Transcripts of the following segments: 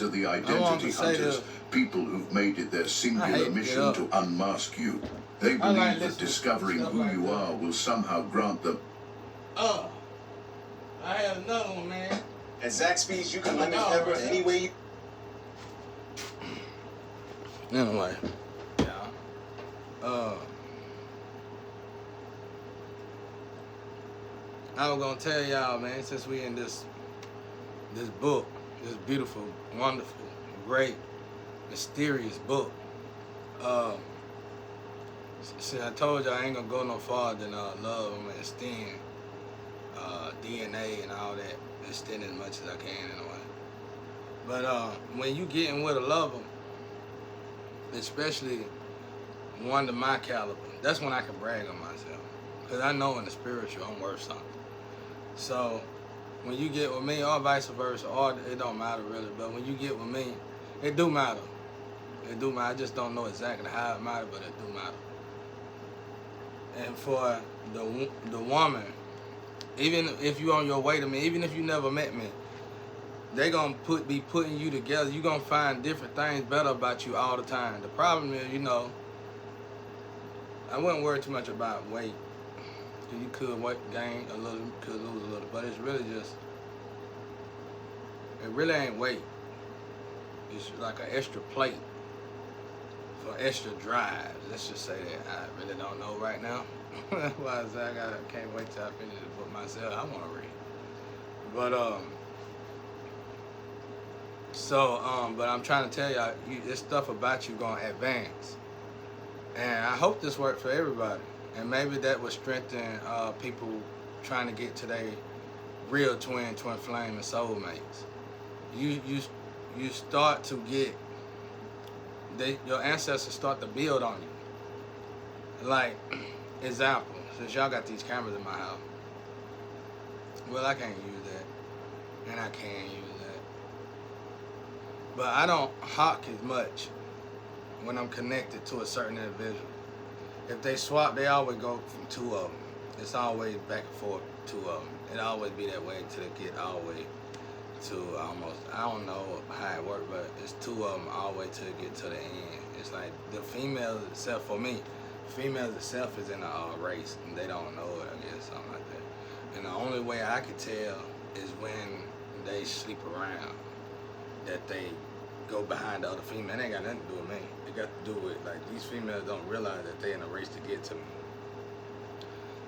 Are the identity hunters, people who've made it their singular mission to unmask you. They believe that discovering who you are will somehow grant them. I had another one, man. At Zaxby's, you can limit ever any way you... Anyway, yeah. I was gonna tell y'all, man, since we in this book, this beautiful, wonderful, great, mysterious book. See, I told y'all I ain't gonna go no farther than love. I'm gonna extend DNA and all that, extend as much as I can anyway. But when you getting with a lover, especially one to my caliber, that's when I can brag on myself. Because I know in the spiritual I'm worth something. So when you get with me, or vice versa, or it don't matter really, but when you get with me, it do matter. It do matter. I just don't know exactly how it matters, but it do matter. And for the woman, even if you on your way to me, even if you never met me, they gonna be putting you together. You gonna find different things better about you all the time. The problem is, you know, I wouldn't worry too much about weight. You could gain a little, could lose a little, but it's really just, it really ain't weight. It's like an extra plate for extra drive. Let's just say that. I really don't know right now. That's why I say I can't wait till I finish the book myself. I want to read. But but I'm trying to tell y'all, this stuff about you gonna advance, and I hope this works for everybody. And maybe that would strengthen people trying to get to their real twin flame and soulmates. You start to get, your ancestors start to build on you. Like, example, since y'all got these cameras in my house, well, I can't use that, and I can use that. But I don't hawk as much when I'm connected to a certain individual. If they swap, they always go from two of them. It's always back and forth, two of them. It always be that way until they get all the way to almost, I don't know how it works, but it's two of them all the way till they get to the end. It's like the female itself, for me, females itself is in a race, and they don't know it, I guess, something like that. And the only way I could tell is when they sleep around, that they go behind the other female. It ain't got nothing to do with me. It got to do with, like, these females don't realize that they in a race to get to me.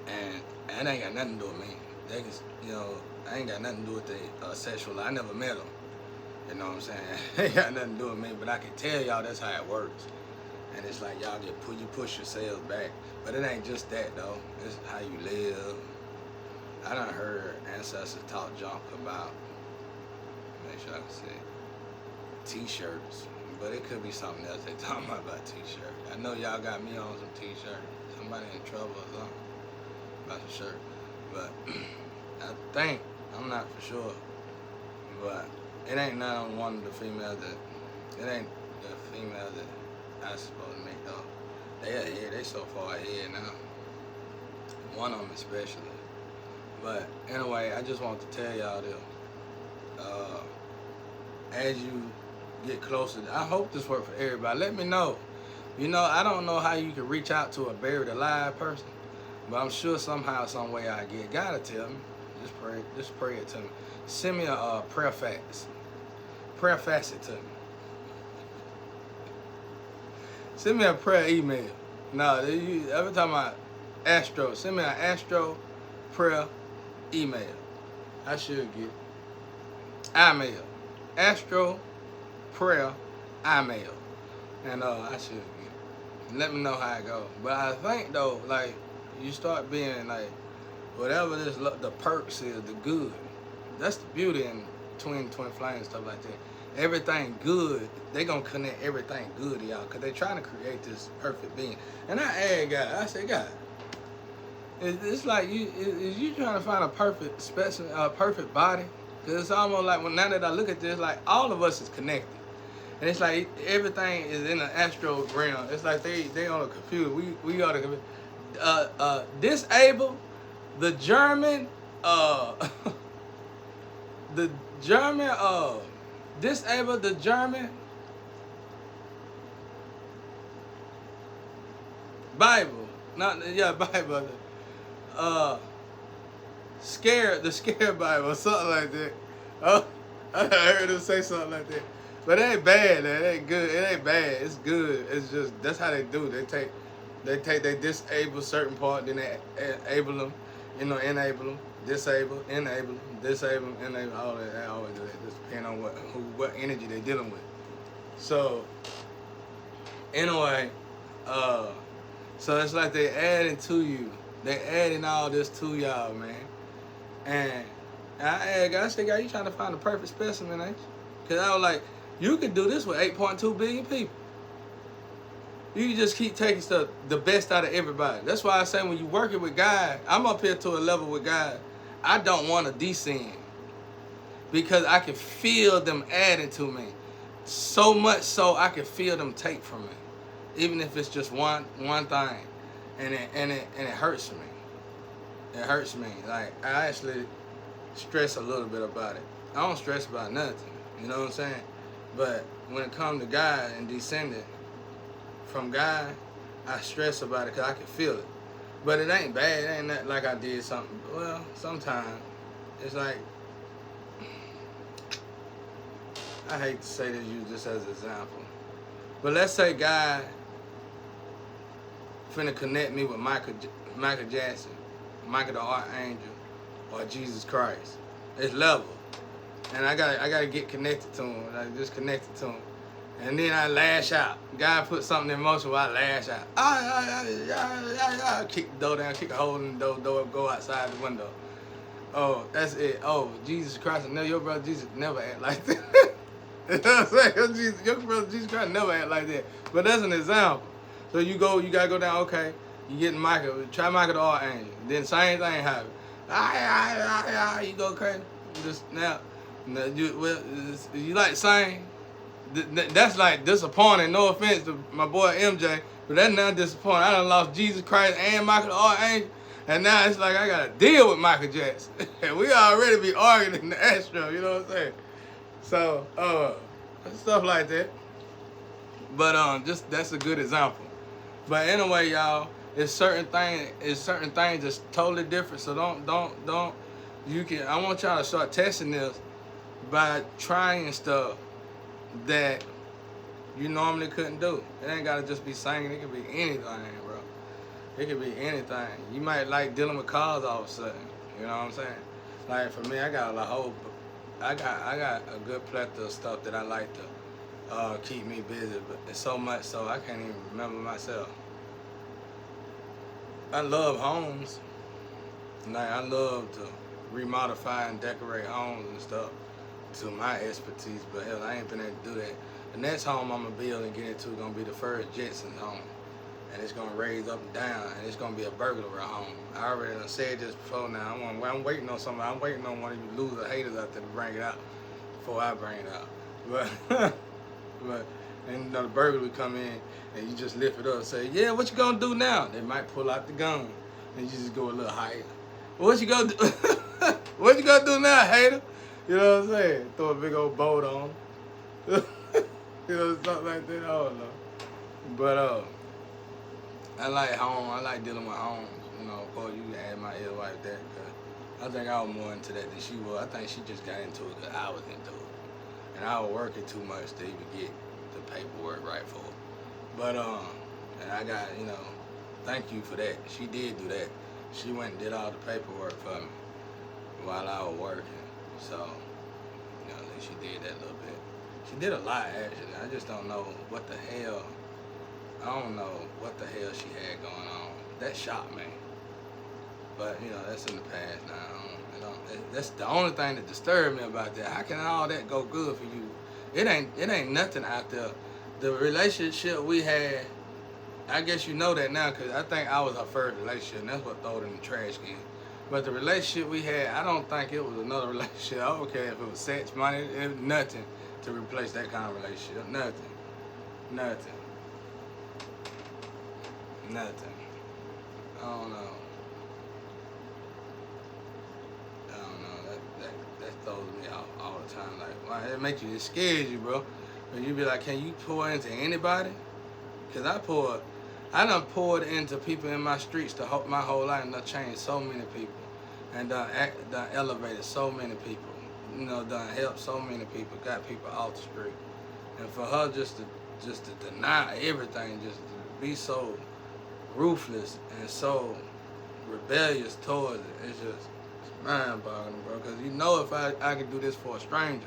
And it ain't got nothing to do with me. They can, you know, I ain't got nothing to do with the sexual life. I never met them. You know what I'm saying? It ain't got nothing to do with me, but I can tell y'all that's how it works. And it's like y'all you push yourselves back. But it ain't just that, though. It's how you live. I done heard ancestors talk junk about, make sure I can see, t-shirts, but it could be something else they talking about t-shirts. I know y'all got me on some t-shirts. Somebody in trouble or something about the shirt. But I think, I'm not for sure, but it ain't none on one of the females that, it ain't the female that I supposed to make though. They ahead, they so far ahead now. One of them especially. But anyway, I just want to tell y'all this. As you get closer, I hope this works for everybody. Let me know. You know, I don't know how you can reach out to a buried alive person, but I'm sure somehow, some way I get. Gotta tell me. Just pray it to me. Send me a prayer fax. Prayer fax it to me. Send me a prayer email. No, every time send me an astro prayer email. I should get email. Astro prayer email. And I should get. Let me know how it goes. But I think though, like, you start being like, whatever the perks is, the good. That's the beauty in twin flame and stuff like that. Everything good, they gonna connect everything good to y'all, because they trying to create this perfect being. And I asked God, I said, God, it's like is you trying to find a perfect specimen, perfect body? Because it's almost like, now that I look at this, like all of us is connected. And it's like everything is in the astral realm. It's like they on a computer. We on a computer. Disable the German Disable the German Bible. Bible. The scare Bible, something like that. Oh, I heard him say something like that. But it ain't bad, man. It ain't good. It ain't bad. It's good. It's just that's how they do. They disable certain part, then they enable them. Enable them, disable, enable them, disable, enable. All that. They always do that. Just depending on what energy they're dealing with. So anyway, so it's like they adding to you. They adding all this to y'all, man. And I said, God, you trying to find the perfect specimen, ain't you? Because I was like, you could do this with 8.2 billion people. You can just keep taking the best out of everybody. That's why I say when you working with God, I'm up here to a level with God, I don't want to descend. Because I can feel them adding to me. So much so I can feel them take from me. Even if it's just one thing. And it hurts me. It hurts me. Like, I actually stress a little bit about it. I don't stress about nothing. You know what I'm saying? But when it comes to God and descending from God, I stress about it because I can feel it. But it ain't bad. It ain't nothing like I did something. Well, sometimes it's like, I hate to say this, use this as an example. But let's say God finna connect me with Michael Jackson, Michael the Archangel, or Jesus Christ. It's level. And I gotta get connected to him. Like just connected to him. And then I lash out. God put something in motion where I lash out. Kick the door down, kick a hole in the door up, go outside the window. Oh, that's it. Oh, Jesus Christ, no, your brother Jesus never act like that. You know what I'm saying? Your brother Jesus Christ never act like that. But that's an example. So you gotta go down, okay, you get Michael, try Michael the Archangel. Then same thing happen. You go crazy. Just now you like to sing. That's like disappointing. No offense to my boy MJ, but that's not disappointing. I done lost Jesus Christ and Michael the Archangel, and now it's like I gotta deal with Michael Jackson. And we already be arguing in the Astro, you know what I'm saying? So, stuff like that. But just that's a good example. But anyway, y'all, it's certain things that's totally different. So don't. I want y'all to start testing this by trying stuff that you normally couldn't do. It ain't gotta just be singing. It could be anything, bro. It could be anything. You might like dealing with cars all of a sudden. You know what I'm saying? Like for me, I got a good plethora of stuff that I like to keep me busy, but it's so much so I can't even remember myself. I love homes. Like I love to remodify and decorate homes and stuff to my expertise, but hell, I ain't been able to do that. The next home I'm gonna build and get into is gonna be the first Jetsons home. And it's gonna raise up and down, and it's gonna be a burglary home. I already done said this before now. I'm waiting on somebody. I'm waiting on one of you loser haters out there to bring it out before I bring it out. But and the burglar would come in and you just lift it up and say, yeah, what you gonna do now? They might pull out the gun and you just go a little higher. What you gonna do? What you gonna do now, hater? You know what I'm saying? Throw a big old bolt on them. You know, something like that. I don't know. But I like home. I like dealing with homes. You know, of course, you can add my ear wife that. Cause I think I was more into that than she was. I think she just got into it because I was into it. And I was working too much to even get the paperwork right for it. But, and I got, you know, thank you for that. She did do that. She went and did all the paperwork for me while I was working. So, you know, at least she did that a little bit. She did a lot, actually. I just don't know what the hell, I don't know what the hell she had going on. That shocked me. But, you know, that's in the past now. That's the only thing that disturbed me about that. How can all that go good for you? It ain't nothing out there. The relationship we had, I guess you know that now because I think I was her first relationship, and that's what threw it in the trash can. But the relationship we had, I don't think it was another relationship. I don't care if it was sex, money, it was nothing to replace that kind of relationship. Nothing. I don't know. That throws me off all the the time. Like, wow, it scares you, bro. But you be like, can you pour into anybody? Because I done poured into people in my streets my whole life, and done changed so many people. And done elevated so many people. You know, done helped so many people, got people off the street. And for her just to deny everything, just to be so ruthless and so rebellious towards it, it's mind-boggling, bro. Because you know, if I could do this for a stranger,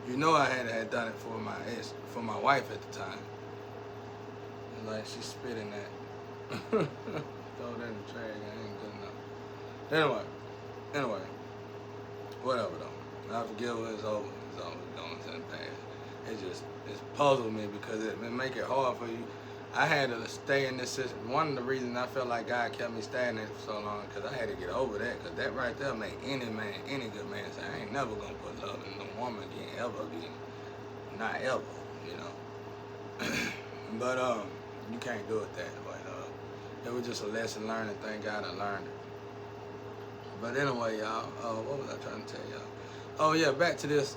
you know I had done it for my wife at the time. And like, she's spitting that. Throw that in the trash, it ain't good enough. Anyway, whatever though. I forget what it's over. It's going to the past. It's puzzled me because it make it hard for you. I had to stay in this system. One of the reasons I felt like God kept me stagnated for so long, because I had to get over that. Because that right there made any man, any good man say, I ain't never going to put love in no woman again, ever again. Not ever, you know. But you can't do it that way. It was just a lesson learned, and thank God I learned it. But anyway, y'all, what was I trying to tell y'all? Oh yeah, back to this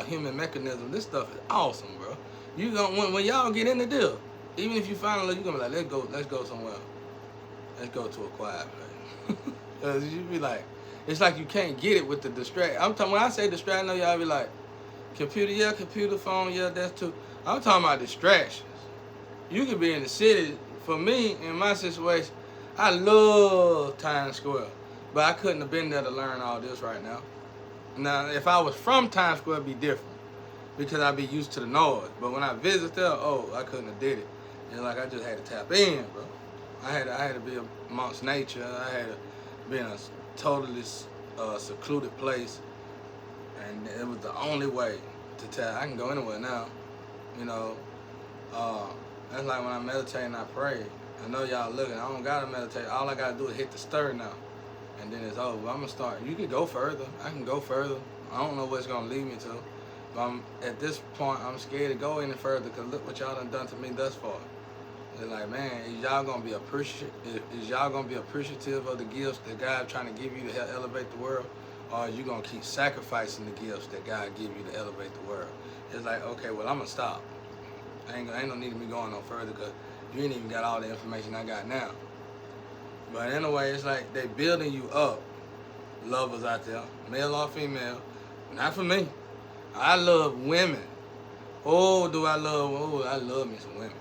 human mechanism. This stuff is awesome, bro. You don't when y'all get in the deal, even if you find a little, you're gonna be like, let's go somewhere. Let's go to a quiet place. Cause you be like, it's like you can't get it with the distract. I'm talking, when I say distract, I know y'all be like, computer, yeah, computer, phone, yeah, that's too. I'm talking about distractions. You could be in the city. For me, in my situation, I love Times Square, but I couldn't have been there to learn all this right now. Now, if I was from Times Square, it'd be different, because I'd be used to the noise. But when I visit there, I couldn't have did it. It's like I just had to tap in, bro. I had to be amongst nature. I had to be in a totally secluded place, and it was the only way to tap. I can go anywhere now, you know. That's like when I meditate and I pray. I know y'all looking. I don't gotta meditate. All I gotta do is hit the stir now, and then it's over. I'm gonna start. You can go further. I can go further. I don't know what it's gonna lead me to, but at this point, I'm scared to go any further, because look what y'all done to me thus far. It's like, man, is y'all gonna be appreciative? Is y'all gonna be appreciative of the gifts that God trying to give you to help elevate the world, or are you gonna keep sacrificing the gifts that God give you to elevate the world? It's like, okay, well, I'm gonna stop. Ain't no need of me going no further, because you ain't even got all the information I got now. But anyway, it's like they building you up, lovers out there, male or female. Not for me. I love women. I love me some women.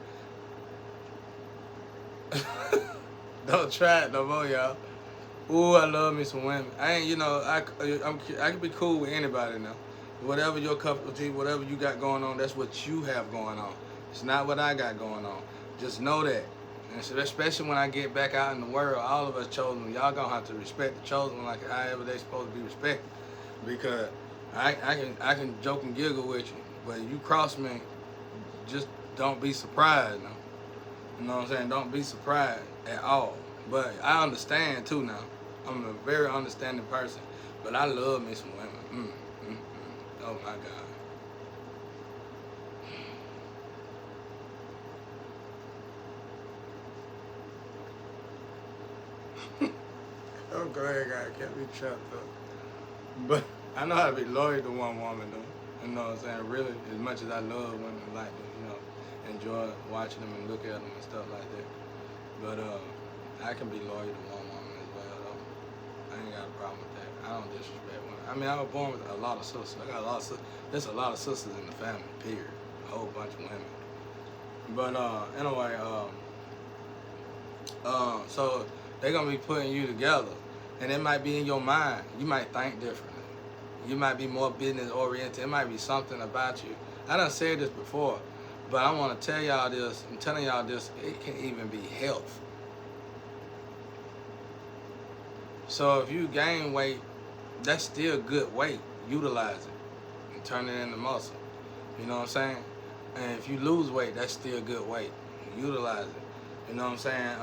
Don't try it no more, y'all. I love me some women. I ain't, I can be cool with anybody now. Whatever your cup of tea, whatever you got going on, that's what you have going on. It's not what I got going on. Just know that. And so especially when I get back out in the world, all of us chosen, y'all gonna have to respect the chosen one like however they supposed to be respected. Because I can joke and giggle with you, but you cross me, just don't be surprised now. You know what I'm saying? Don't be surprised at all. But I understand too now. I'm a very understanding person. But I love me some women. Oh my God. Oh, go ahead, God. Kept me trapped up. But I know how to be loyal to one woman, though. You know what I'm saying? Really, as much as I love women, like to, enjoy watching them and look at them and stuff like that. But I can be loyal to one woman as well, though. I ain't got a problem with that. I don't disrespect women. I mean, I was born with a lot of sisters. I got a lot of sisters. There's a lot of sisters in the family, period. A whole bunch of women. But anyway, so they're gonna be putting you together, and it might be in your mind. You might think differently. You might be more business oriented. It might be something about you. I done said this before, but I want to tell y'all this. I'm telling y'all this. It can even be health. So if you gain weight, that's still good weight. Utilize it and turn it into muscle. You know what I'm saying? And if you lose weight, that's still good weight. Utilize it. You know what I'm saying?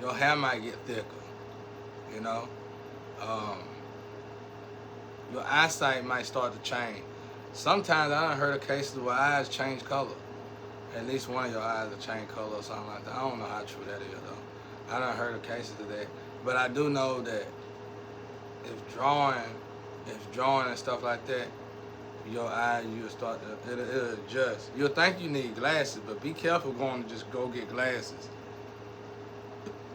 Your hair might get thicker. You know? Your eyesight might start to change. Sometimes I done heard of cases where eyes change color. At least one of your eyes will change color or something like that. I don't know how true that is though. I done heard of cases of that. But I do know that if drawing and stuff like that, your eyes, you'll start to, it'll adjust. You'll think you need glasses, but be careful going to just go get glasses.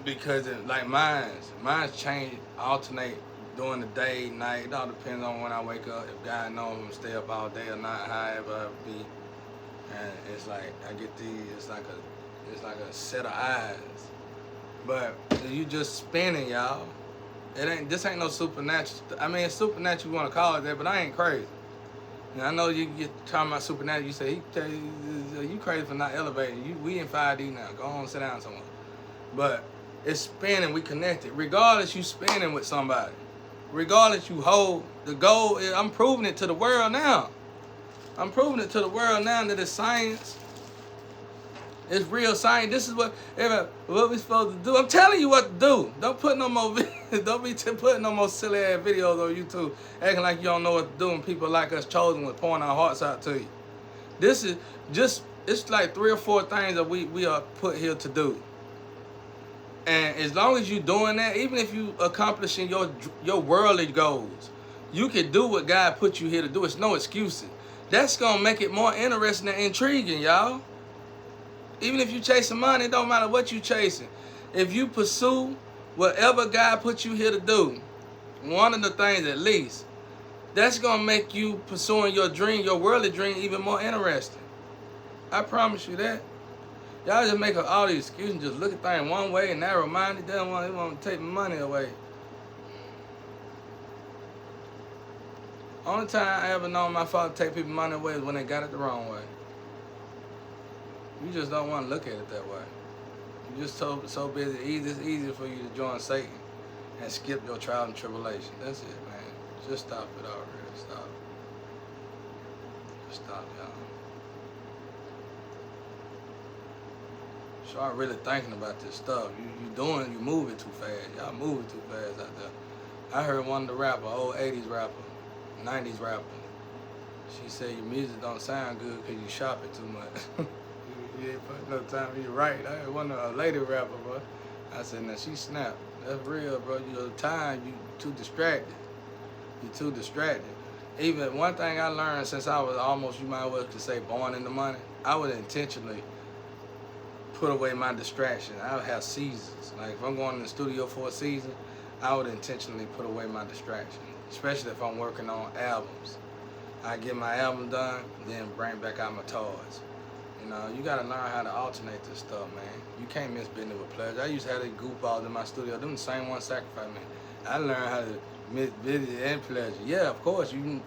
Because like mine's change, alternate during the day, night. It all depends on when I wake up. If God knows I'm gonna stay up all day or not, however it be. And it's like I get these. It's like a set of eyes. But you just spinning, y'all. This ain't no supernatural. I mean, it's supernatural you want to call it that, but I ain't crazy. And I know you get talking about supernatural. You say you crazy for not elevating. We in 5D now. Go on, sit down somewhere. But it's spinning. We connected. Regardless, you spinning with somebody. Regardless, you hold the goal. I'm proving it to the world now. I'm proving it to the world now that it's science. It's real science. This is what we supposed to do. I'm telling you what to do. Don't put no more videos. Don't be putting no more silly ass videos on YouTube acting like you don't know what to do and people like us chosen with pouring our hearts out to you. This is just, it's like 3 or 4 things that we are put here to do. And as long as you're doing that, even if you accomplishing your worldly goals, you can do what God put you here to do. It's no excuses. That's going to make it more interesting and intriguing, y'all. Even if you chasing money, it don't matter what you chasing. If you pursue whatever God put you here to do, one of the things at least, that's going to make you pursuing your dream, your worldly dream, even more interesting. I promise you that. Y'all just make all these excuses and just look at things one way and narrow-minded. They want to take money away. Only time I ever known my father take people's money away is when they got it the wrong way. You just don't want to look at it that way. You're just so busy. It's easier for you to join Satan and skip your trial and tribulation. That's it, man. Just stop it already. Stop. Just stop, y'all. Start really thinking about this stuff. You moving too fast. Y'all moving too fast out there. I heard one of the rappers, old 80s rapper, 90s rapper. She said your music don't sound good because you shop it too much. You ain't putting no time. You're right. I heard one of a lady rapper, bro. I said, now she snapped. That's real, bro. Your time, you too distracted. You too distracted. Even one thing I learned since I was almost, you might well could say, born into money, I would intentionally put away my distraction. I would have seasons. Like if I'm going in the studio for a season, I would intentionally put away my distraction. Especially if I'm working on albums. I get my album done, then bring back out my toys. You know, you gotta learn how to alternate this stuff, man. You can't miss business with pleasure. I used to have these goofballs in my studio. Them the same ones sacrifice me. I learned how to miss business and pleasure. Yeah, of course, you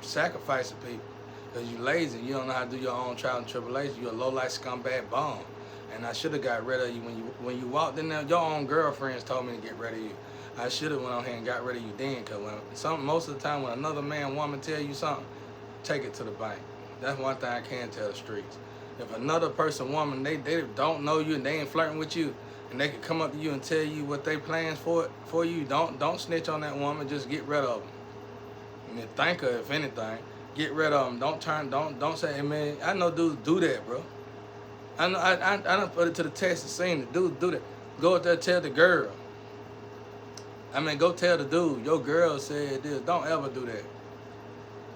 sacrificing people because you lazy. You don't know how to do your own trial and tribulation. You're a low-life scumbag bum. And I should have got rid of you when you walked in there. Your own girlfriends told me to get rid of you. I should have went on here and got rid of you then, because most of the time when another man, woman tell you something, take it to the bank. That's one thing I can tell the streets. If another person, woman, they don't know you and they ain't flirting with you, and they can come up to you and tell you what they plans for you, don't snitch on that woman. Just get rid of them. And then thank her, if anything. Get rid of them. Don't say, hey, man, I know dudes do that, bro. I done put it to the test and seen the dudes do that. Go out there, tell the girl. I mean, go tell the dude, your girl said this. Don't ever do that.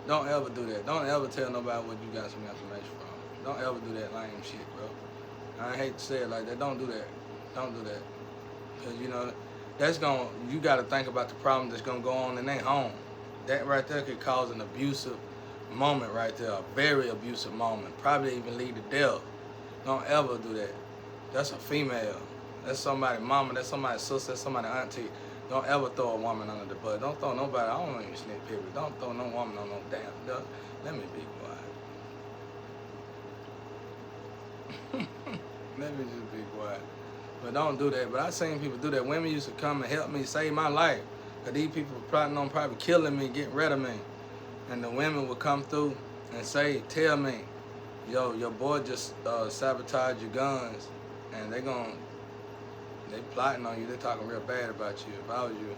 Don't ever do that. Don't ever tell nobody what you got some information from. Don't ever do that lame shit, bro. I hate to say it like that. Don't do that. Don't do that. Because, you know, you got to think about the problem that's going to go on in their home. That right there could cause an abusive moment right there. A very abusive moment. Probably even lead to death. Don't ever do that. That's a female. That's somebody's mama. That's somebody's sister. That's somebody's auntie. Don't ever throw a woman under the bus. Don't throw nobody. I don't even snitch, period. Don't throw no woman on no damn duck. Let me be quiet. Let me just be quiet. But don't do that. But I seen people do that. Women used to come and help me save my life. Because these people were plotting on probably killing me, getting rid of me. And the women would come through and say, tell me, yo, your boy just sabotaged your guns. And they plotting on you. They talking real bad about you. If I was you,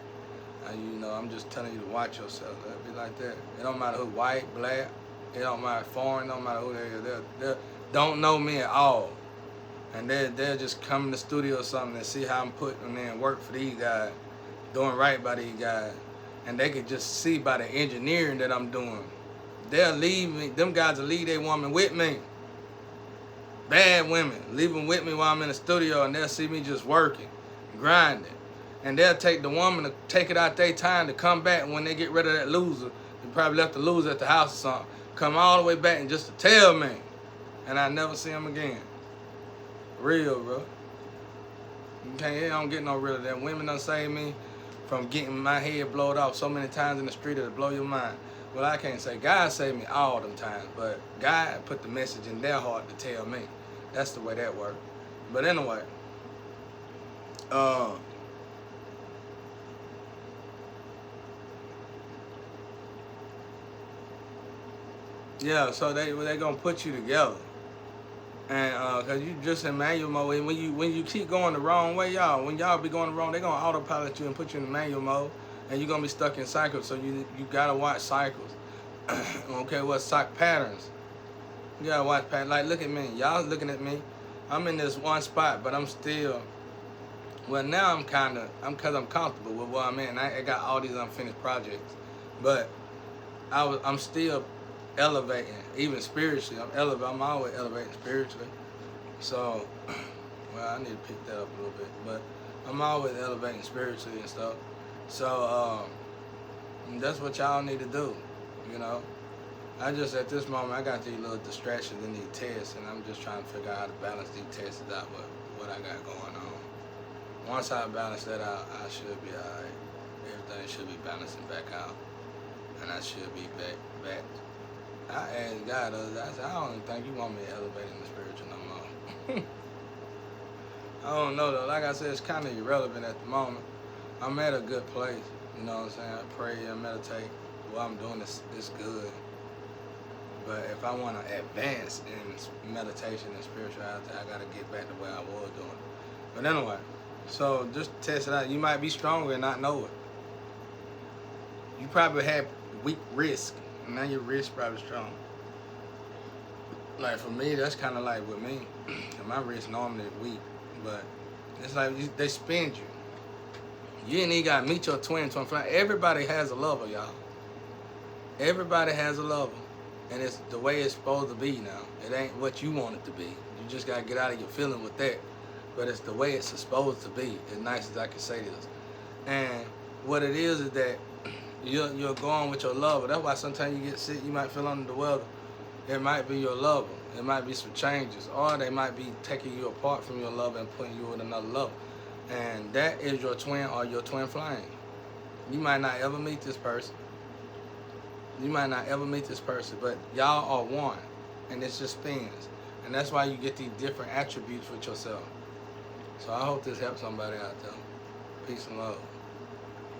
you know, I'm just telling you to watch yourself. That'd be like that. It don't matter who, white, black. It don't matter foreign. It don't matter who they are. They don't know me at all. And they'll just come in the studio or something and see how I'm putting in work for these guys, doing right by these guys. and they could just see by the engineering that I'm doing. They'll leave me, them guys will leave their woman with me. Bad women, leave them with me while I'm in the studio, and they'll see me just working, grinding. And they'll take the woman to take it out their time to come back when they get rid of that loser. They probably left the loser at the house or something. Come all the way back and just to tell me. And I never see them again. Real, bro. It don't get no realer than women done saved me from getting my head blowed off so many times in the street that'll blow your mind. Well, I can't say God saved me all them times, but God put the message in their heart to tell me. That's the way that works. But anyway, yeah, so they gonna put you together, and cause you just in manual mode. When you keep going the wrong way, when y'all be going the wrong, they gonna autopilot you and put you in manual mode, and you're gonna be stuck in cycles. So you gotta watch cycles. Okay, what patterns? You gotta watch patterns. Like, look at me, y'all looking at me. I'm in this one spot, but I'm still. Well, now I'm cause I'm comfortable with where I'm in. I got all these unfinished projects, but I'm still elevating, even spiritually. I'm always elevating spiritually. So, well, I need to pick that up a little bit, but I'm always elevating spiritually and stuff. So, that's what y'all need to do, you know. I just, at this moment, I got these little distractions in these tests, and I'm just trying to figure out how to balance these tests out with what I got going on. Once I balance that out, I should be all right. Everything should be balancing back out, and I should be back. I asked God, I said, I don't even think you want me to elevate in the spiritual no more. I don't know though. Like I said, it's kind of irrelevant at the moment. I'm at a good place. You know what I'm saying? I pray and meditate. What I'm doing is good. But if I want to advance in meditation and spirituality, I got to get back to where I was doing it. But anyway, so just test it out. You might be stronger and not know it. You probably had weak wrist. Now your wrist probably strong. Like for me, that's kind of like with me. My wrist normally weak, but it's like they spin you. You ain't even got to meet your twin flame. Everybody has a lover, y'all. Everybody has a lover. And it's the way it's supposed to be now. It ain't what you want it to be. You just got to get out of your feeling with that. But it's the way it's supposed to be, as nice as I can say this. And what it is that you're going with your lover. That's why sometimes you get sick, you might feel under the weather. It might be your lover. It might be some changes. Or they might be taking you apart from your lover and putting you with another lover. And that is your twin or your twin flame. You might not ever meet this person. You might not ever meet this person, but y'all are one. And it just spins. And that's why you get these different attributes with yourself. So I hope this helps somebody out there. Peace and love.